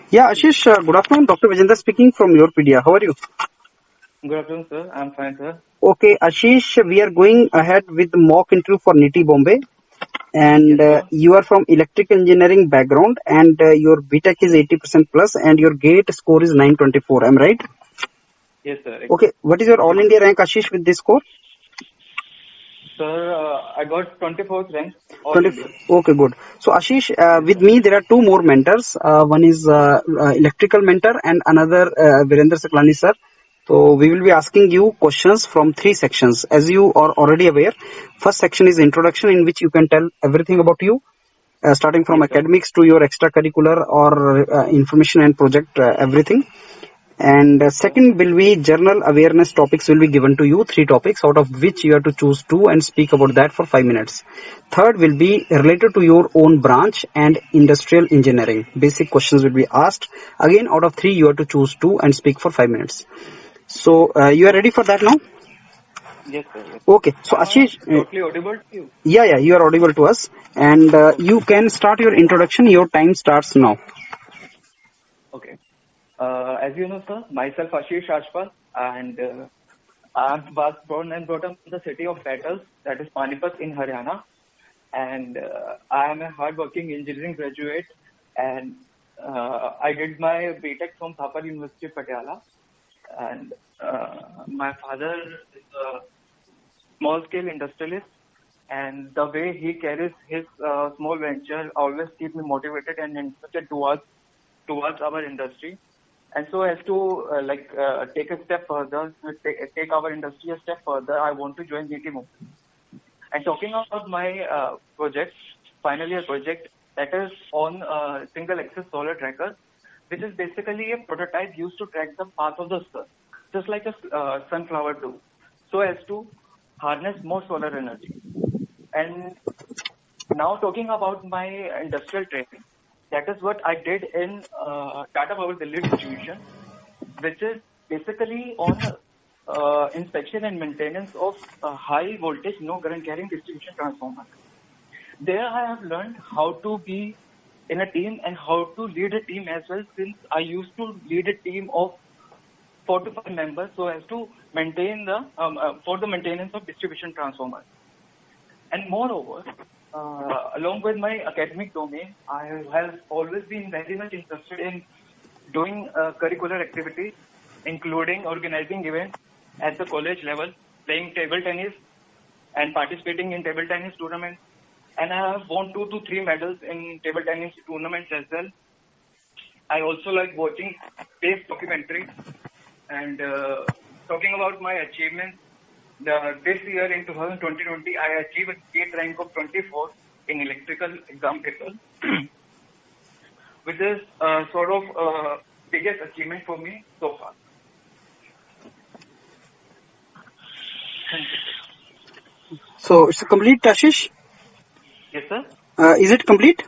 Yeah, Ashish, good afternoon. Dr. Vijender speaking from your PDA. How are you? Good afternoon, sir. I'm fine, sir. Okay, Ashish, we are going ahead with the mock interview for NITI Bombay. And Yes, sir. you are from electrical engineering background, and your BTech is 80% plus, and your GATE score is 924. Am I right? Yes, sir. Okay, what is your All India rank, Ashish, with this score? Sir, I got 24th rank, all 20. India. Okay, good. So, Ashish, Yes, with sir. me, there are two more mentors. One is electrical mentor, and another Virendra Saklani, sir. So, we will be asking you questions from three sections. As you are already aware, first section is introduction, in which you can tell everything about you, starting from Yes, sir. academics to your extracurricular or information and project, everything. And Yes, sir. second will be general awareness topics will be given to you, three topics out of which you have to choose two and speak about that for 5 minutes. Third will be related to your own branch and industrial engineering. Basic questions will be asked. Again, out of three, you have to choose two and speak for 5 minutes. So, you are ready for that now? Yes, sir. Yes, sir. Okay. So, Am I Ashish, totally audible to you? yeah, you are audible to us. And Okay. you can start your introduction. Your time starts now. Okay. As you know, sir, myself Ashish Ashpal, and I was born and brought up in the city of Battles, that is Panipat in Haryana. And I am a hardworking engineering graduate, and I did my BTech from Thapar University, Patiala. And my father is a small scale industrialist, and the way he carries his small venture always keep me motivated and interested towards our industry. And so as to take a step further, take our industry a step further, I want to join GT Mobile. And talking about my project, final year project, that is on single axis solar tracker, which is basically a prototype used to track the path of the sun, just like a sunflower do, so as to harness more solar energy. And now talking about my industrial training, that is what I did in Tata Power Delhi distribution, which is basically on inspection and maintenance of high voltage, no current carrying distribution transformer. There I have learned how to be in a team and how to lead a team as well, since I used to lead a team of 4 to 5 members so as to maintain the for the maintenance of distribution transformers. And moreover, along with my academic domain, I have always been very much interested in doing curricular activities, including organizing events at the college level, playing table tennis, and participating in table tennis tournaments. And I have won 2 to 3 medals in table tennis tournaments as well. I also like watching space documentaries. And talking about my achievements, this year in 2020, I achieved a state rank of 24 in electrical exam paper, which is sort of biggest achievement for me so far. Thank you, sir. So, it's complete, Ashish? Yes, sir. Is it complete?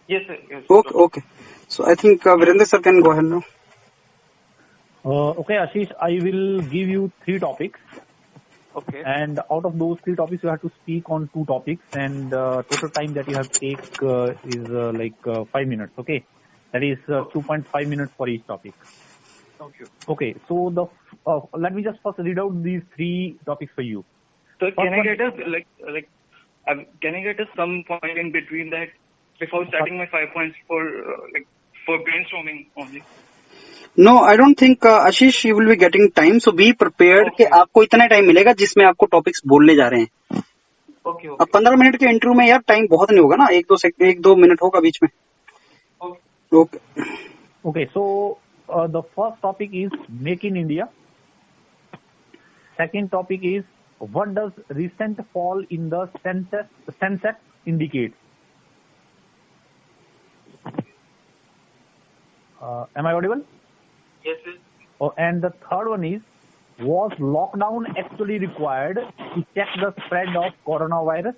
Yes, sir. Yes, Okay, totally. okay. So, I think Virendra sir can go ahead now. Okay, Ashish, I will give you three topics, Okay. and out of those three topics, you have to speak on two topics, and total time that you have to take is 5 minutes. Okay, that is Okay. 2.5 minutes for each topic. Okay. Okay, so let me just first read out these three topics for you. So can First I one, get can I get some point in between that before starting my 5 points for brainstorming only? No, I don't think Ashish you will be getting time, so be prepared कि Okay. आपको इतना time मिलेगा जिसमें आपको topics बोलने जा रहे हैं. Okay. अब Okay. 15 मिनट के इंटरव्यू में यार टाइम बहुत नहीं होगा ना, 1-2 मिनट होगा बीच में. Okay. Okay. okay, so the first topic is Make in India. Second topic is what does recent fall in the Sensex indicate? Am I audible? Yes, sir. Oh, and the third one is, was lockdown actually required to check the spread of coronavirus?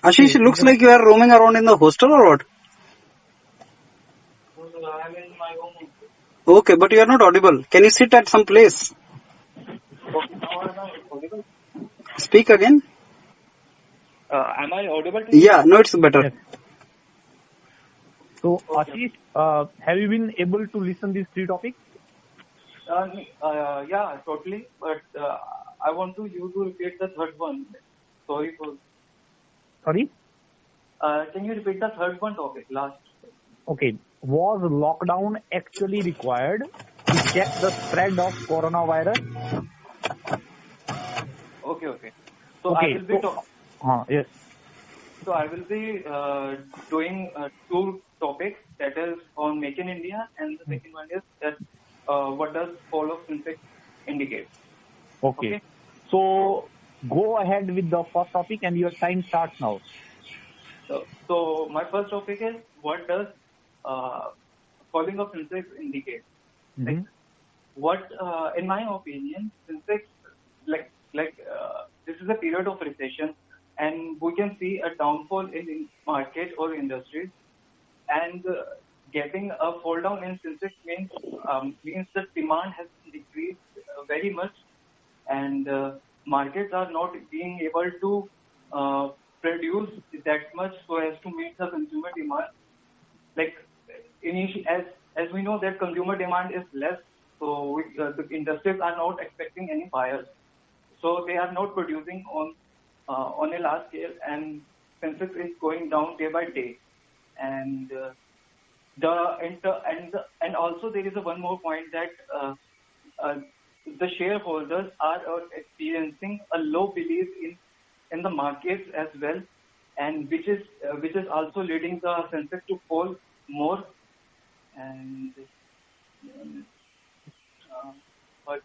Ashish, Okay, it looks like you are roaming around in the hostel or what? I'm in my home. Okay, but you are not audible. Can you sit at some place? Okay, now I'm audible. Speak again. Am I audible to you? Yeah, no, it's better. Yes. So, Okay. Ashish, have you been able to listen these 3 topics? Yeah, totally. But I want you to repeat the third one. Sorry for. Sorry? Can you repeat the third one topic last? Okay. Was lockdown actually required to check the spread of coronavirus? Okay. So I Okay. will be talk. Yes. So I will be doing 2 topics. That is on Make in India, and the second one is that what does fall of Syntex indicate? Okay. Okay. So, go ahead with the first topic and your time starts now. So my first topic is what does uh, falling of Syntex indicate? Like Mm-hmm. what, in my opinion, Syntex this is a period of recession, and we can see a downfall in market or industries, and getting a fall down in Syntex means that demand has decreased very much, and markets are not being able to uh, produce that much so as to meet the consumer demand. Like as we know that consumer demand is less, so the industries are not expecting any buyers, so they are not producing on a large scale, and Sensex is going down day by day, and and also there is a one more point that uh, the shareholders are experiencing a low belief in the markets as well, and which is also leading the Sensex to fall more, and uh, but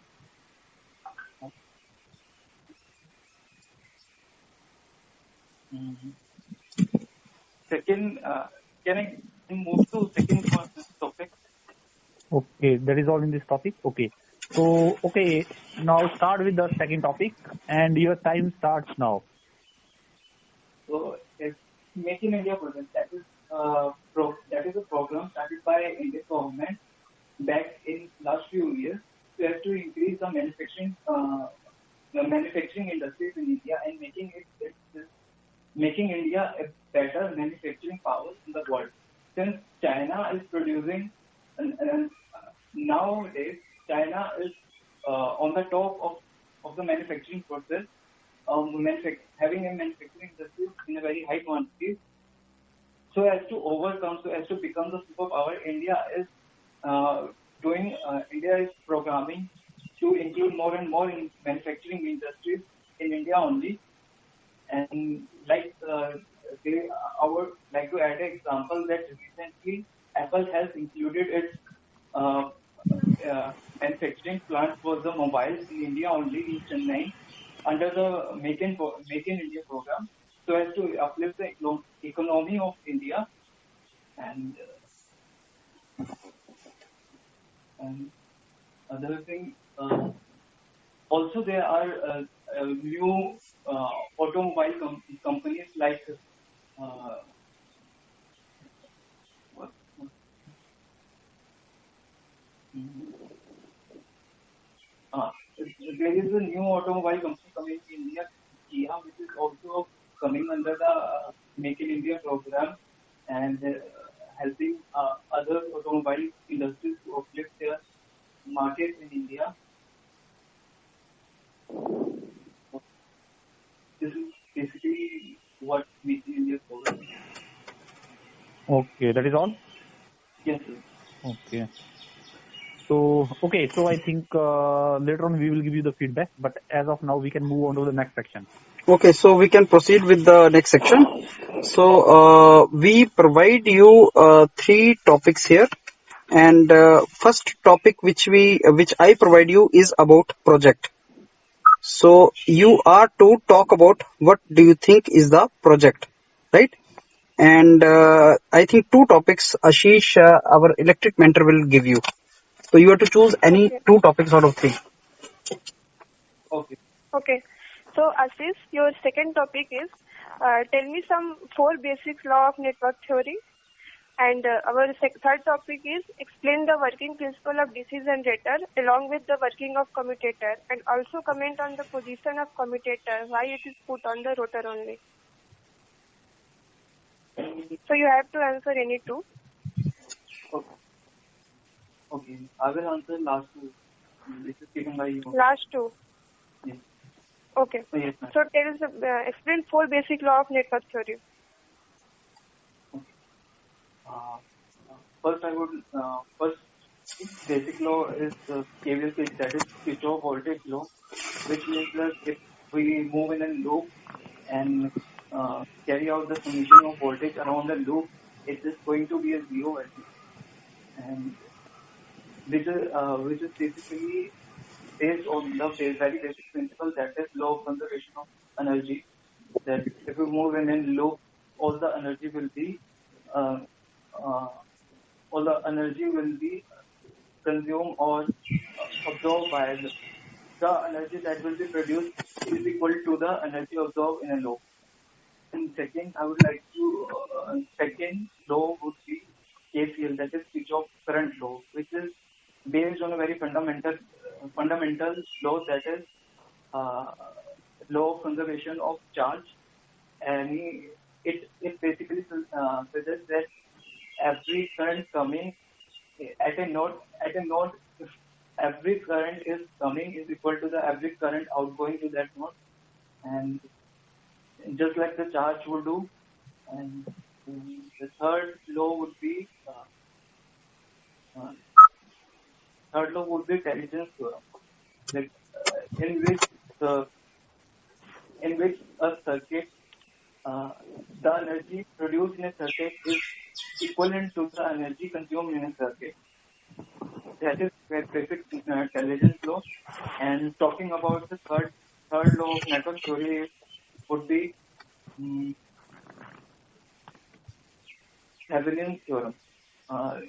mhm. Second, can I move to second topic? Okay. That is all in this topic. Okay. So, okay. Now start with the second topic and your time starts now. So, if Make in India project, that is a program started by Indian government back in last few years to have to increase the manufacturing industries in India and making India a better manufacturing power in the world. Since China is producing, and nowadays China is on the top of the manufacturing process, having a manufacturing industry in a very high quantity. So as to become the superpower, uh, India is programming to include more and more in manufacturing industries in India only. And I would like to add an example that recently Apple has included its uh, manufacturing plant for the mobiles in India only in Chennai under the Make in India program, so as to uplift the economy of India, and and other thing. Also, there are new automobile companies like uh, what, mm, there is a new automobile company coming in India, Kia, which is also coming under the Make in India program, and helping other automobile industries to uplift their market in India. This is basically what Make in India program is. Okay. That is all. Yes, sir. Okay. So, okay. So I think later on we will give you the feedback, but as of now we can move on to the next section. Okay, so we can proceed with the next section. So we provide you 3 topics here, and first topic which I provide you is about project. So you are to talk about what do you think is the project, right? And I think 2 topics Ashish, our electric mentor, will give you. So you have to choose any Okay. 2 topics out of 3. Okay. Okay. So, Ashish, your second topic is tell me some 4 basic law of network theory. And our third topic is explain the working principle of DC generator along with the working of commutator, and also comment on the position of commutator, why it is put on the rotor only. So you have to answer any two. Okay. Okay. I will answer last two. This is given by you. Last two. Yes. Okay. Yes, ma'am. So explain four basic law of network theory. Uh, First, I would first basic law is the KVL switch, that is Kirchhoff voltage law, which means that if we move in a loop and carry out the summation of voltage around the loop, it is going to be a zero value, and which is basically based on the very basic principle, that is law of conservation of energy. That if we move in a loop, all the energy will be uh, uh, all the energy will be consumed or absorbed by the energy that will be produced is equal to the energy absorbed in a loop. And second, I would like to second law would be KCL, that is Kirchhoff current law, which is based on a very fundamental law, that is uh, law of conservation of charge, and it basically suggests that every current coming at a node, if every current is coming is equal to the every current outgoing to that node, and just like the charge would do. And the third law would be uh, Telegen's theorem, like, in which the in which a circuit the energy produced in a circuit is equivalent to the energy consumed in a circuit. That is where basic intelligence law. And talking about the third law of network theory would be um, Thevenin's theorem. Uh,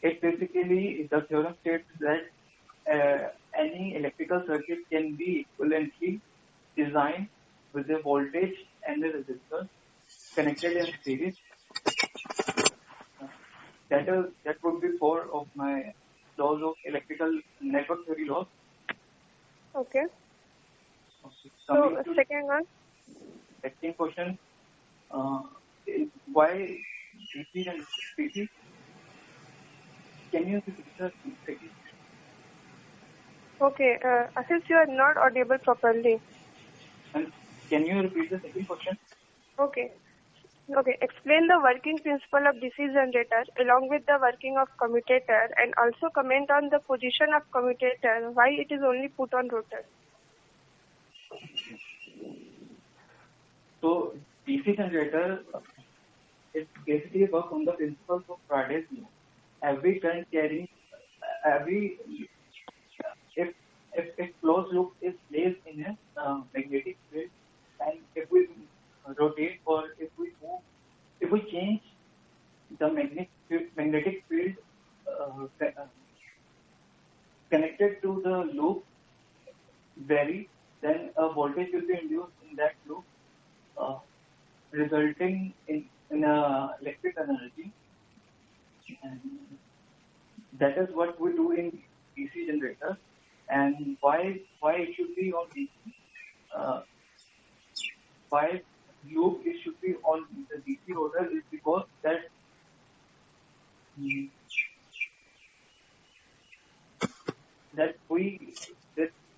it basically, the theorem states that any electrical circuit can be equivalently designed with a voltage and a resistor connected in series. That would be four of my laws of electrical network theory laws. Okay. Coming So to second one. second question, is why DC and DC? Can you repeat the second? Okay. Ashish, you are not audible properly. And can you repeat the second question? Okay. Okay. Explain the working principle of DC generator along with the working of commutator, and also comment on the position of commutator, why it is only put on rotor. So DC generator it basically works on the principles of Faraday's law. Every current carrying every if closed loop is placed in a magnetic field, and if we rotate or if we change the magnetic field connected to the loop vary, then a voltage will be induced in that loop, uh, resulting in electric energy. And that is what we do in DC generators. And why it should be on DC? Uh, why loop it should be on the DC rotor is because that mm, that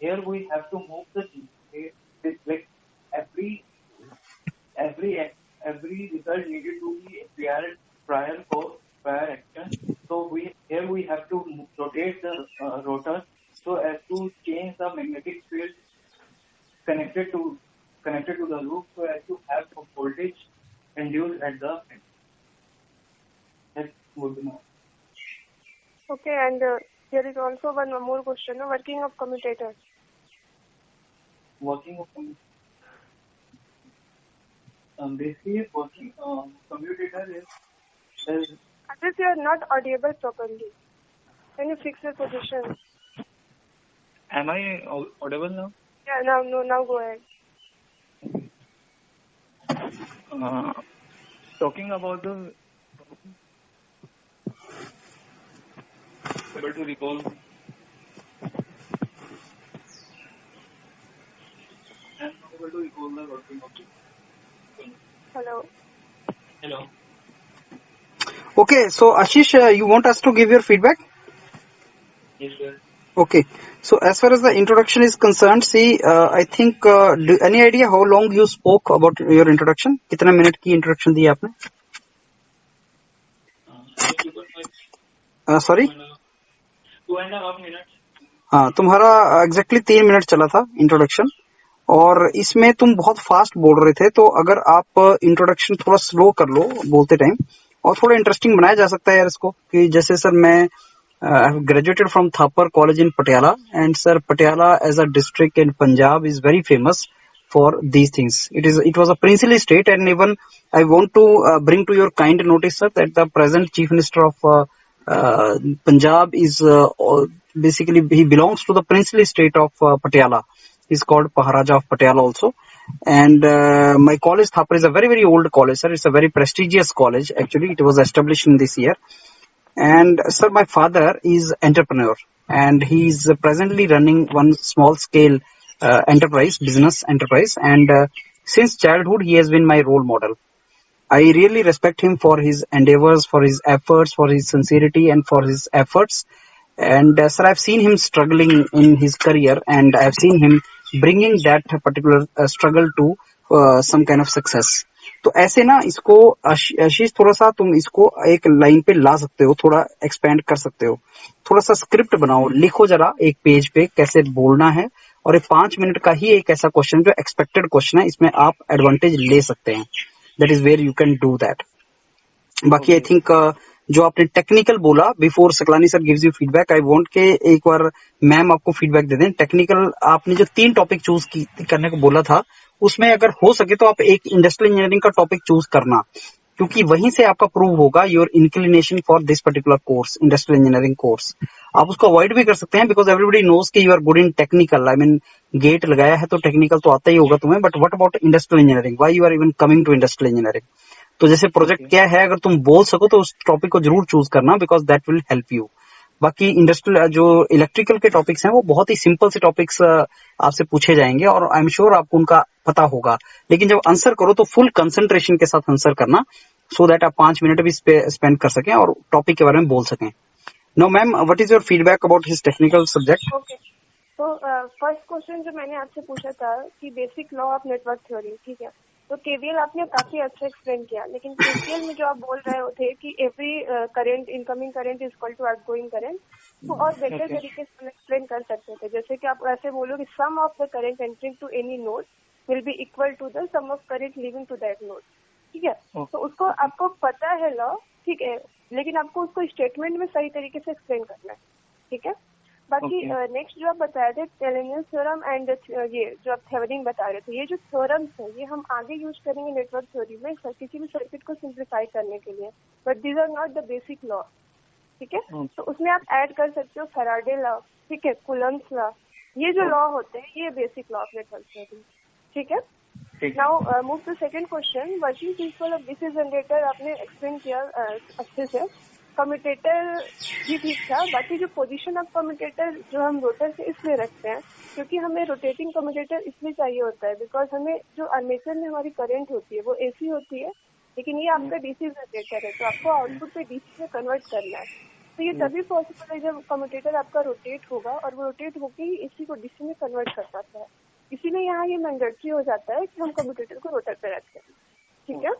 here we have to move the DC. Like every every every result needed to be prior action. So we have to rotate the rotor so as to change the magnetic field connected to the loop, so as to have a voltage induced at the end. That would be my Okay. And there is also one more question. Working of commutator. working of basically working commutator is Ashish, you are not audible properly. Can you fix your position? am I audible now? Yeah. Now go ahead. Talking about the able to recall. I'm not able to recall the working of it. Hello. Hello. Okay, so Ashish, you want us to give your feedback? Yes, sir. Okay, so as far as the introduction is concerned, see, I think, any idea how long you spoke about your introduction? कितने minute की introduction दी आपने? I think it was like Sorry? 2.5 minutes. हाँ, तुम्हारा exactly 3 minute चला था introduction, और इसमें तुम बहुत फास्ट बोल रहे थे, तो अगर आप इंट्रोडक्शन थोड़ा स्लो कर लो बोलते टाइम, और थोड़ा इंटरेस्टिंग बनाया जा सकता है यार इसको, कि जैसे सर मैं graduated from Thapar College in Patiala, and sir, Patiala as a district in Punjab is very famous for these things. It was a princely state, and even I want to bring to your kind notice, sir, that the present Chief Minister of Punjab is basically he belongs to the princely state of Patiala. He's called Maharaja of Patiala also. And my college, Thapar, is a very old college, sir. It's a very prestigious college. Actually, it was established in this year. And sir, my father is entrepreneur, and he's presently running one small scale business enterprise. And since childhood, he has been my role model. I really respect him for his endeavors, for his efforts, for his sincerity, and for his efforts. And sir, I've seen him struggling in his career, and I've seen him bringing that particular struggle to some kind of success. तो ऐसे ना इसको आशीष, थोड़ा सा तुम इसको एक line पे ला सकते हो, थोड़ा एक्सपेंड कर सकते हो, थोड़ा सा स्क्रिप्ट बनाओ, लिखो जरा एक पेज पे कैसे बोलना है, और 5 मिनट का ही एक ऐसा क्वेश्चन जो एक्सपेक्टेड क्वेश्चन है, इसमें आप एडवांटेज ले सकते हैं. That is where you can do that. बाकी आई थिंक जो आपने टेक्निकल बोला, before Saklani sir gives you feedback, I want के एक बार मैम आपको फीडबैक दे दें. टेक्निकल आपने जो 3 टॉपिक चूज करने को बोला था, उसमें अगर हो सके तो आप एक इंडस्ट्रियल इंजीनियरिंग का टॉपिक चूज करना, क्योंकि वहीं से आपका प्रूव होगा your inclination for this particular course, industrial engineering course. आप उसको अवॉइड भी कर सकते हैं, बिकॉज एवरीबडी नोज कि you are good in technical. I mean GATE लगाया है तो टेक्निकल तो आता ही होगा तुम्हें, but what about industrial engineering, why you are even coming to industrial engineering. तो जैसे प्रोजेक्ट क्या है, अगर तुम बोल सको तो उस टॉपिक को जरूर चूज करना, because that will help you. बाकी इंडस्ट्रियल जो इलेक्ट्रिकल के टॉपिक्स हैं, वो बहुत ही सिंपल से टॉपिक्स आपसे पूछे जाएंगे, और आई एम श्योर आपको उनका पता होगा. लेकिन जब आंसर करो तो फुल कंसंट्रेशन के साथ आंसर करना, सो दैट आप 5 मिनट भी स्पेंड कर सकें और टॉपिक के बारे में बोल सकें. No ma'am, what is your feedback about his technical subject? Okay, तो फर्स्ट क्वेश्चन जो मैंने आपसे पूछा था कि basic law of network theory, ठीक है, तो केवीएल आपने काफी अच्छा एक्सप्लेन किया, लेकिन केसीएल में जो आप बोल रहे थे कि every current, incoming current is equal to outgoing current, तो और बेटर तरीके से एक्सप्लेन कर सकते थे. जैसे कि आप ऐसे बोलो कि sum of the current entering to any node will be equal to the sum of current leaving to that node, ठीक है. तो उसको आपको पता है लॉ, ठीक है, लेकिन आपको उसको स्टेटमेंट में सही तरीके से एक्सप्लेन करना है, ठीक है. बाकी नेक्स्ट जो आप बताए थे टेलेनियस थ्योरम एंड ये जो आप थेवेनिन बता रहे थे, ये जो थ्योरम्स है ये हम आगे यूज करेंगे नेटवर्क थ्योरी में किसी भी सर्किट को सिंप्लीफाई करने के लिए, but these are not the basic law, ठीक है. तो उसमें आप ऐड कर सकते हो फैराडे लॉ, ठीक है, कूलम्स लॉ, ये जो लॉ होते हैं ये basic law of network theory, ठीक है. Now move to second question. Working principle of this generator आपने एक्सप्लेन किया अच्छे से. कम्यूटेटर भी ठीक था. बाकी जो पोजीशन ऑफ कम्यूटेटर जो हम रोटर से इसलिए रखते हैं क्योंकि हमें रोटेटिंग कम्यूटेटर इसलिए चाहिए होता है बिकॉज हमें जो आर्मेचर में हमारी करंट होती है वो एसी होती है, लेकिन ये आपका डीसी जनरेटर है, तो आपको आउटपुट पे डीसी में कन्वर्ट करना है. तो ये तभी पॉसिबल है जब कम्यूटेटर आपका रोटेट होगा, और वो रोटेट होकर ही एसी को डीसी में कन्वर्ट कर पाता है. इसीलिए यहाँ ये मैंडेटरी हो जाता है कि हम कम्यूटेटर को रोटर पे रखें, ठीक है.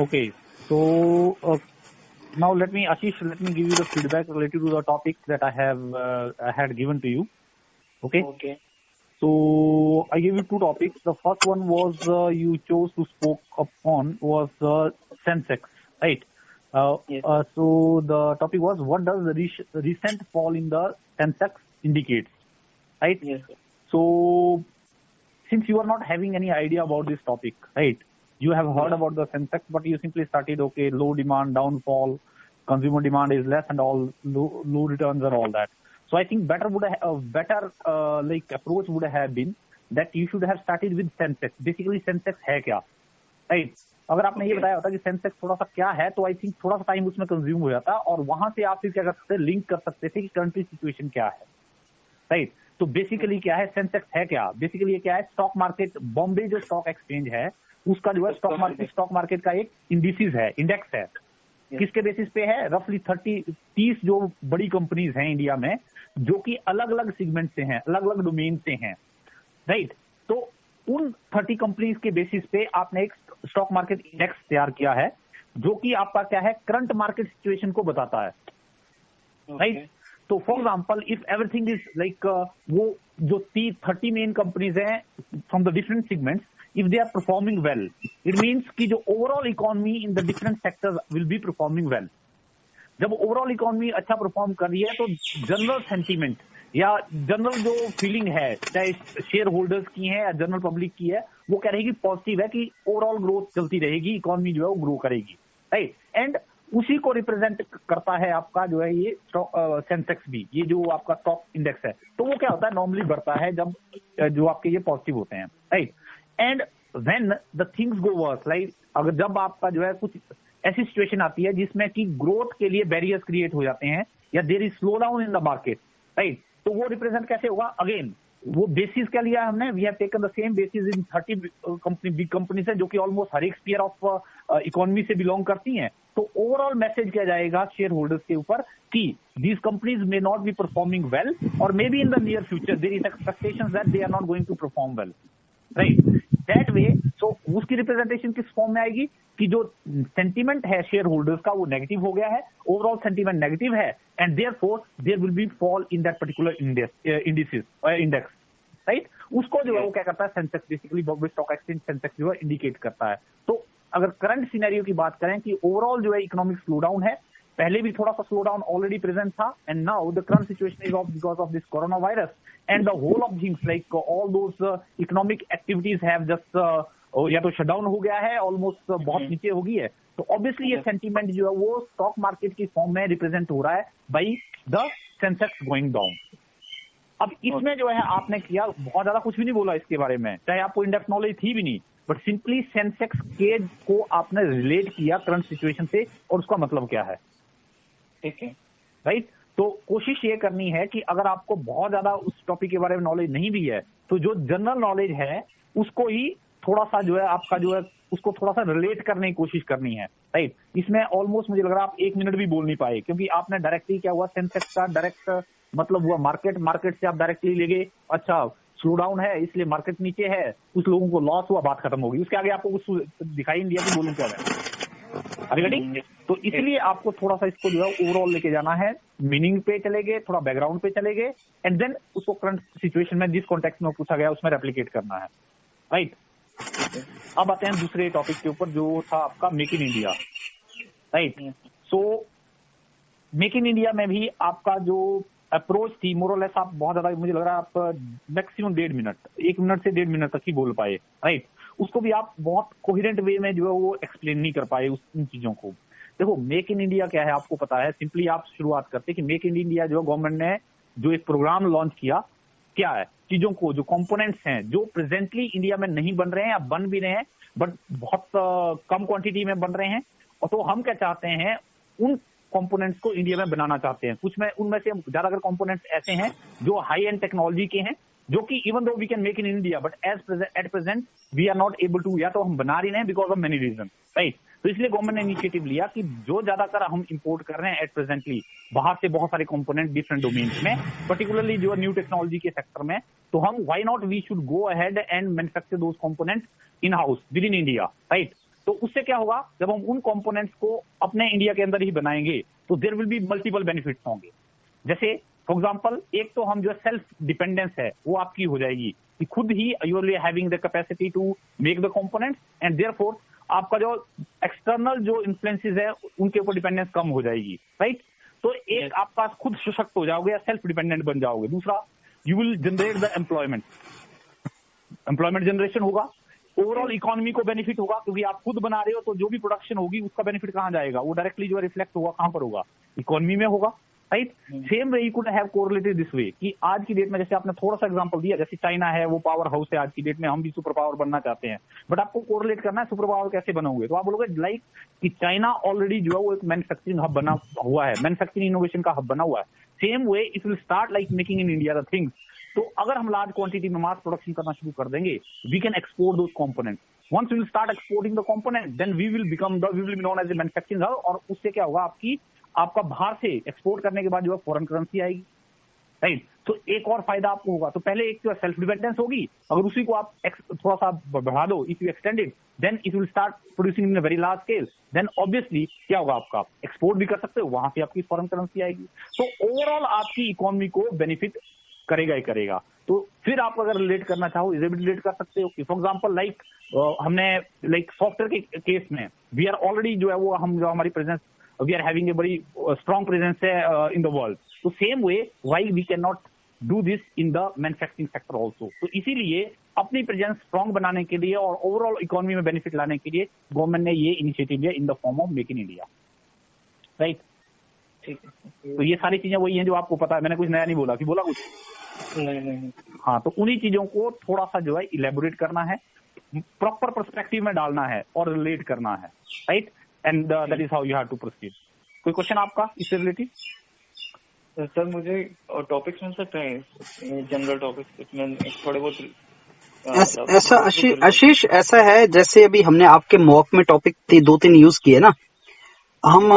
Okay. So now let me give you the feedback related to the topic that I had given to you. Okay. So I gave you 2 topics. The first one was you chose to spoke upon was Sensex, right? Yes. So the topic was, what does the recent fall in the Sensex indicates, right? Yes, sir. So since you are not having any idea about this topic, right? You have heard about the Sensex, but you simply started, okay, low demand, downfall, consumer demand is less, and all low returns and all that. So I think better approach would have been that you should have started with Sensex. Basically Sensex है क्या, right? अगर आपने ये बताया होता कि Sensex थोड़ा सा क्या है, तो आई थिंक थोड़ा सा टाइम उसमें कंज्यूम हो जाता, और वहां से आप फिर क्या कर सकते, लिंक कर सकते थे कि कंट्री सिचुएशन क्या है, राइट. तो बेसिकली क्या है सेंसेक्स है क्या, बेसिकली ये क्या है, स्टॉक मार्केट, बॉम्बे जो स्टॉक एक्सचेंज है उसका जो है स्टॉक मार्केट का एक इंडिसेस है, इंडेक्स है। किसके बेसिस पे है, रफली 30 जो बड़ी कंपनीज हैं इंडिया में जो कि अलग अलग सेगमेंट से हैं, अलग अलग डोमेन से हैं, राइट। तो उन 30 कंपनीज के बेसिस पे आपने एक स्टॉक मार्केट इंडेक्स तैयार किया है जो कि आपका क्या है, करंट मार्केट सिचुएशन को बताता है, राइट। तो for example if everything is like, वो जो 30 मेन कंपनीज हैं from the different segments, if they are performing well, it means कि जो overall economy in the different sectors will be performing well. जब ओवरऑल इकोनॉमी अच्छा perform कर रही है तो जनरल सेंटीमेंट या जनरल जो फीलिंग है, चाहे शेयर होल्डर्स की है या जनरल पब्लिक की है, वो कह रहेगी पॉजिटिव है कि ओवरऑल ग्रोथ चलती रहेगी, इकोनॉमी जो है वो ग्रो करेगी, राइट। एंड उसी को रिप्रेजेंट करता है आपका जो है ये सेंसेक्स भी, ये जो आपका स्टॉक इंडेक्स है। तो वो क्या होता है, नॉर्मली बढ़ता है जब जो आपके ये पॉजिटिव होते हैं, right. And when the things go worse, like अगर जब आपका जो है कुछ ऐसी सिचुएशन आती है जिसमें कि ग्रोथ के लिए बैरियर्स क्रिएट हो जाते हैं या there is slow down in the market, right, तो वो रिप्रेजेंट कैसे होगा, अगेन वो बेसिस क्या लिया हमने, we have taken the same basis in 30 company, big companies है जो कि ऑलमोस्ट हर एक स्फीयर ऑफ इकोनॉमी से बिलोंग करती हैं। तो ओवरऑल मैसेज क्या जाएगा शेयर होल्डर्स के ऊपर कि these companies may not be performing well और may be in the near future there is expectations that they are not going to perform well, right, that way. So उसकी representation किस form में आएगी कि जो सेंटीमेंट है share holders का वो नेगेटिव हो गया है, ओवरऑल सेंटीमेंट नेगेटिव है, and therefore there will be fall in that particular indices index, right. उसको जो है वो क्या करता है, Sensex basically Bombay stock exchange Sensex जो है इंडिकेट करता है। तो अगर करंट सिनेरियो की बात करें कि ओवरऑल जो है इकोनॉमिक स्लो डाउन है, पहले भी थोड़ा सा स्लो डाउन ऑलरेडी प्रेजेंट था, and now the current situation is of because of this corona virus and the whole of things like all those economic activities have just या तो shutdown हो गया है, ऑलमोस्ट बहुत नीचे हो गई है। तो ऑब्वियसली ये सेंटीमेंट जो है वो स्टॉक मार्केट की फॉर्म में रिप्रेजेंट हो रहा है by the Sensex going down. अब इसमें जो है आपने किया, बहुत ज्यादा कुछ भी नहीं बोला इसके बारे में, चाहे आपको इंडेप्थ नॉलेज थी भी नहीं, बट सिंपली सेंसेक्स के को आपने रिलेट किया करंट सिचुएशन से और उसका मतलब क्या है, ठीक है, राइट। तो कोशिश ये करनी है कि अगर आपको बहुत ज्यादा उस टॉपिक के बारे में नॉलेज नहीं भी है तो जो जनरल नॉलेज है उसको ही थोड़ा सा जो है आपका जो है उसको थोड़ा सा रिलेट करने की कोशिश करनी है, राइट। इसमें ऑलमोस्ट मुझे लग रहा है आप 1 मिनट भी बोल नहीं पाए, क्योंकि आपने डायरेक्टली क्या हुआ, सेंसेक्स का डायरेक्ट मतलब हुआ मार्केट से आप डायरेक्टली ले गए, अच्छा स्लो डाउन है इसलिए मार्केट नीचे है, कुछ लोगों को लॉस हुआ, बात खत्म होगी, उसके आगे आपको कुछ दिखाई नहीं दिया कि बोलूं क्या है। तो इसलिए आपको थोड़ा सा इसको जो है ओवरऑल लेके जाना है, मीनिंग पे चले गए, थोड़ा बैकग्राउंड पे चले गए, एंड देन उसको करंट सिचुएशन में जिस कॉन्टेक्स्ट में पूछा गया उसमें रेप्लिकेट करना है, राइट। अब आते हैं दूसरे टॉपिक के ऊपर जो था आपका make in India, right. So make in India में भी आपका जो अप्रोच थी मोरलेस, आप बहुत ज्यादा मुझे लग रहा है आप मैक्सिमम 1.5 मिनट, 1 मिनट से 1.5 मिनट तक ही बोल पाए, राइट। उसको भी आप बहुत कोहेरेंट वे में जो है वो एक्सप्लेन नहीं कर पाए उन चीजों को। देखो मेक इन इंडिया क्या है आपको पता है, सिंपली आप शुरुआत करते कि मेक इन इंडिया जो गवर्नमेंट ने जो एक प्रोग्राम लॉन्च किया, क्या है, चीजों को जो कंपोनेंट्स हैं जो प्रेजेंटली इंडिया में नहीं बन रहे हैं या बन भी रहे हैं बट बहुत कम क्वांटिटी में बन रहे हैं, और तो हम क्या चाहते हैं उन कंपोनेंट्स को इंडिया में बनाना चाहते हैं। कुछ में उनमें से ज्यादातर कंपोनेंट्स ऐसे हैं जो हाई एंड टेक्नोलॉजी के हैं, जो कि even though we can make in India but at present we are not able to, या तो हम बना रहे हैं because of many reason, right. तो इसलिए गवर्नमेंट ने इनिशिएटिव लिया कि जो ज्यादातर हम इंपोर्ट कर रहे हैं एट प्रेजेंटली बाहर से बहुत सारे कंपोनेंट डिफरेंट डोमेन्स में, पर्टिकुलरली जो न्यू टेक्नोलॉजी के सेक्टर में, तो हम why not we should go ahead and manufacture those component in house within India, right. तो उससे क्या होगा, जब हम उन कंपोनेंट्स को अपने इंडिया के अंदर ही बनाएंगे तो there will be multiple benefits होंगे। जैसे फॉर एग्जांपल एक तो हम जो सेल्फ डिपेंडेंस है वो आपकी हो जाएगी कि खुद ही you are having the capacity to make the components, and therefore आपका जो एक्सटर्नल जो इन्फ्लुएंसेस है उनके ऊपर डिपेंडेंस कम हो जाएगी, राइट। तो एक आप पास खुद सशक्त हो जाओगे या सेल्फ डिपेंडेंट बन जाओगे। दूसरा, you will generate the employment generation होगा, ओवरऑल इकोनॉमी को बेनिफिट होगा, क्योंकि आप खुद बना रहे हो तो जो भी प्रोडक्शन होगी उसका बेनिफिट कहाँ जाएगा, वो डायरेक्टली जो रिफ्लेक्ट होगा कहाँ पर होगा, इकोनॉमी में होगा, right. Same way you could have correlated this way कि आज की डेट में, जैसे आपने थोड़ा सा एग्जांपल दिया, जैसे चाइना है वो पावर हाउस है आज की डेट में, हम भी सुपर पावर बनना चाहते हैं, बट आपको कोरिलेट करना है सुपर पावर कैसे बनोगे, तो आप बोलोगे लाइक कि चाइना ऑलरेडी जो है वो एक मैन्युफैक्चरिंग हब बना हुआ है, मैन्युफैक्चरिंग इनोवेशन का हब बना हुआ है। Same way it will start like making in India the things. तो अगर हम लार्ज क्वांटिटी में मास प्रोडक्शन करना शुरू कर देंगे, we can export those components. Once we will start exporting the component, then we will be known as a manufacturing hub, और उससे क्या होगा, आपका बाहर से एक्सपोर्ट करने के बाद जो है फॉरेन करेंसी आएगी, राइट। तो एक और फायदा आपको होगा, तो पहले एक सेल्फ डिपेंडेंस होगी, अगर उसी को आप थोड़ा सा बढ़ा दो, if you extend it, then it will start producing in a very large scale, then obviously क्या होगा, आपका एक्सपोर्ट भी कर सकते हो, वहां से आपकी फॉरेन करेंसी आएगी। तो ओवरऑल आपकी इकोनॉमी को बेनिफिट करेगा ही करेगा। तो फिर आप अगर रिलेट करना चाहो, इसे भी रिलेट कर सकते हो कि फॉर एग्जांपल लाइक हमने लाइक सॉफ्टवेयर के केस में वी आर ऑलरेडी जो है वो हम जो हमारी presence, we are having a बड़ी स्ट्रॉन्ग प्रेजेंस है इन द वर्ल्ड। तो same way why we can not do this in the manufacturing sector also. तो इसीलिए अपनी प्रेजेंस स्ट्रॉन्ग बनाने के लिए और ओवरऑल इकोनॉमी में बेनिफिट लाने के लिए गवर्नमेंट ने ये इनिशिएटिव लिया in the form of make in India, right. ठीक है। तो ये सारी चीजें वही हैं जो आपको पता है, मैंने कुछ नया नहीं बोला कि बोला कुछ नहीं। हाँ, तो उन्हीं चीजों को थोड़ा सा जो है इलेबोरेट करना है, प्रॉपर पर्सपेक्टिव में डालना है और रिलेट करना है, right. And that is how you have to proceed. कोई क्वेश्चन आपका इससे रिलेटेड? सर मुझे टॉपिक्स मिल सकते हैं, जनरल टॉपिक्स, इसमें थोड़े बहुत ऐसा आशीष ऐसा है, जैसे अभी हमने आपके मॉक में टॉपिक 2-3 यूज किए ना, हम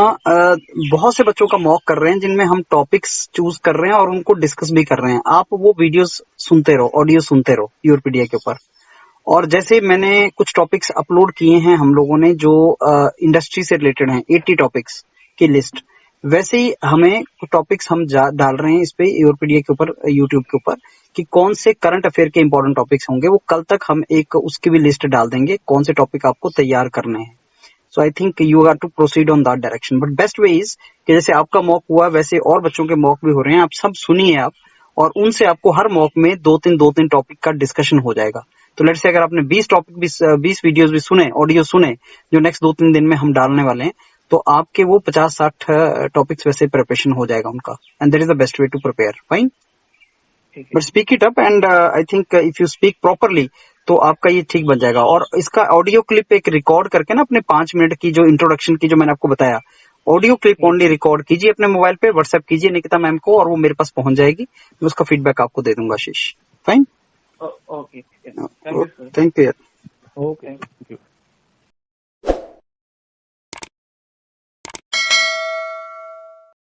बहुत से बच्चों का मॉक कर रहे हैं जिनमें हम टॉपिक्स चूज कर रहे हैं और उनको डिस्कस भी कर रहे हैं। आप वो वीडियोस सुनते रहो, ऑडियो सुनते रहो योरपीडिया के ऊपर। और जैसे मैंने कुछ टॉपिक्स अपलोड किए हैं हम लोगों ने जो इंडस्ट्री से रिलेटेड हैं, 80 टॉपिक्स की लिस्ट, वैसे ही हमें टॉपिक्स हम डाल रहे हैं इस पे योरपीडिया के ऊपर, यूट्यूब के ऊपर, कि कौन से करंट अफेयर के इंपॉर्टेंट टॉपिक्स होंगे। वो कल तक हम एक उसकी भी लिस्ट डाल देंगे, कौन से टॉपिक आपको तैयार करने हैं। So I think you have to proceed on that direction. But best way is कि जैसे आपका मॉक हुआ वैसे और बच्चों के मॉक भी हो रहे हैं, आप सब सुनिए आप, और उनसे आपको हर मॉक में 2-3 टॉपिक का डिस्कशन हो जाएगा। तो लेट्स से अगर आपने 20 वीडियोस भी सुने, ऑडियो सुने, जो नेक्स्ट 2-3 दिन में हम डालने वाले हैं, तो आपके वो 50-60 टॉपिक्स वैसे प्रिपरेशन हो जाएगा उनका। And that is the best way to prepare, fine. But speak it up, and I think if you speak properly तो आपका ये ठीक बन जाएगा। और इसका ऑडियो क्लिप एक रिकॉर्ड करके ना, अपने 5 मिनट की जो इंट्रोडक्शन की जो मैंने आपको बताया, ऑडियो क्लिप ओनली रिकॉर्ड कीजिए अपने मोबाइल पे, व्हाट्सएप कीजिए निकिता मैम को, और वो मेरे पास पहुंच जाएगी। मैं उसका फीडबैक आपको दे दूंगा Ashish, fine. Okay, thank you sir. Thank you. Okay, thank you.